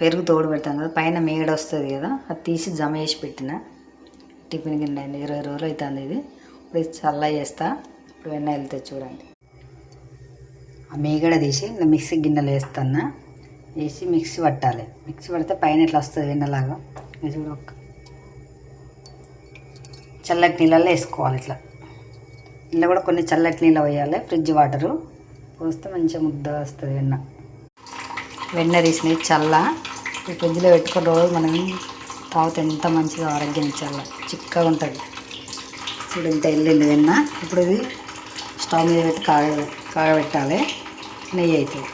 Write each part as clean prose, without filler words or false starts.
పెరుగు తోడు పెడతాం కదా, పైన మేగడ వస్తుంది కదా, అది తీసి జమ చేసి పెట్టిన. టిఫిన్ గిన్నె అయింది, 20 రోజులు అవుతుంది ఇది. ఇప్పుడు చల్ల చేస్తా. ఇప్పుడు వెన్న వెళ్తుంది చూడండి. ఆ మేగడ తీసి ఇంకా మిక్సీ గిన్నెలు వేస్తున్నా. వేసి మిక్సీ పట్టాలి. మిక్సీ పడితే పైన ఇట్లా వస్తుంది వెన్నలాగా. చూడ చల్లటి నీళ్ళల్లో వేసుకోవాలి. ఇట్లా ఇలా కూడా కొన్ని చల్లటి నీళ్ళు వేయాలి, ఫ్రిడ్జ్ వాటరు పోస్తే మంచిగా ముద్ద వస్తుంది వెన్న. వెన్న తీసినవి చల్ల ఈ ఫ్రిడ్జ్లో పెట్టుకుని రోజు మనం తాగితే ఎంత మంచిగా ఆరోగ్యం చల్ల చిక్కగా ఉంటుంది. ఇప్పుడు ఇంత వెళ్ళింది వెన్న. ఇప్పుడు ఇది స్టవ్ మీద పెట్టి కాగబెట్టాలి. నెయ్యి అవుతుంది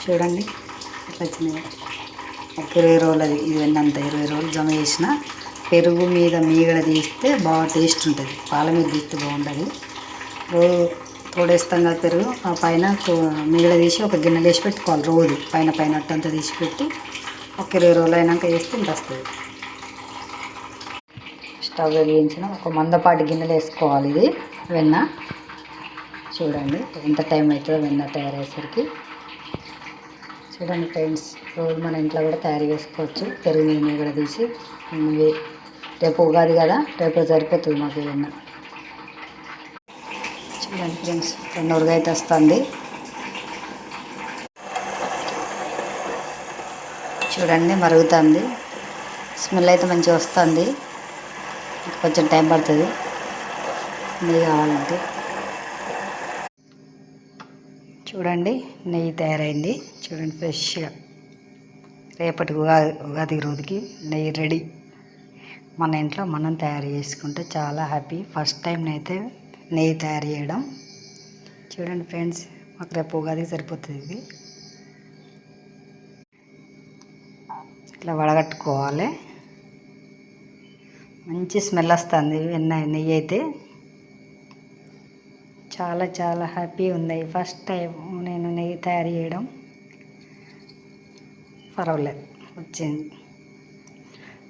చూడండి ఎట్లా వచ్చినాయి. ఒక 20 రోజులు అది ఇది వెన్న అంతా 20 రోజులు జమ చేసిన. పెరుగు మీద మీగడ తీస్తే బాగా టేస్ట్ ఉంటుంది. పాల మీద తీస్తే బాగుంటుంది. రోజు తోడేస్తాం కదా పెరుగు, ఆ పైన మీగడ తీసి ఒక గిన్నె వేసి పెట్టుకోవాలి. రోజు పైన అట్టంతా తీసి పెట్టి ఒక 20 రోజులు అయినాక వేస్తే ఇంత వస్తుంది. స్టవ్ వెలిగించిన ఒక మందపాటి గిన్నెలు వేసుకోవాలి. ఇది వెన్న చూడండి ఎంత టైం అవుతుందో వెన్న తయారయ్యేసరికి. చూడండి ఫ్రెండ్స్, రోజు మన ఇంట్లో కూడా తయారు చేసుకోవచ్చు. పెరుగు మీద మీగడ తీసి. రేపు ఉగాది కదా, రేపు సరిపోతుంది మాకు వెన్న. చూడండి ఫ్రెండ్స్, 2 రోజులు అయితే వస్తుంది. చూడండి మరుగుతుంది. స్మెల్ అయితే మంచిగా వస్తుంది. కొంచెం టైం పడుతుంది నెయ్యి కావాలంటే. చూడండి నెయ్యి తయారైంది. చూడండి ఫ్రెష్గా. రేపటి ఉగాది రోజుకి నెయ్యి రెడీ. మన ఇంట్లో మనం తయారు చేసుకుంటే చాలా హ్యాపీ. ఫస్ట్ టైం అయితే నెయ్యి తయారు చేయడం. చూడండి ఫ్రెండ్స్, మాకు రేపు ఉగాదికి సరిపోతుంది. ఇది ఇట్లా వడగట్టుకోవాలి. మంచి స్మెల్ వస్తుంది నెయ్యి అయితే. చాలా చాలా హ్యాపీ ఉంది. ఫస్ట్ టైం నేను నెయ్యి తయారు చేయడం. పర్వాలేదు వచ్చింది.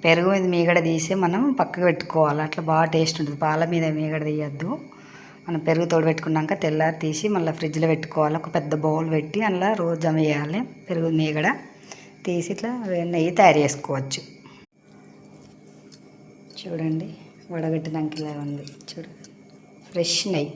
పెరుగు మీద మీగడ తీసి మనం పక్కకు పెట్టుకోవాలి. అట్లా బాగా టేస్ట్ ఉంటుంది. పాల మీద మీగడ తీయద్దు. మనం పెరుగు తోడు పెట్టుకున్నాక తెల్లారి తీసి మళ్ళీ ఫ్రిడ్జ్లో పెట్టుకోవాలి. ఒక పెద్ద బౌల్ పెట్టి అందులో రోజు జమ చేయాలి. పెరుగు మీగడ తీసి ఇట్లా నెయ్యి తయారు చేసుకోవచ్చు. చూడండి వడగట్టినాక ఇలా ఉంది. చూడండి ఫ్రెష్ నెయ్యి.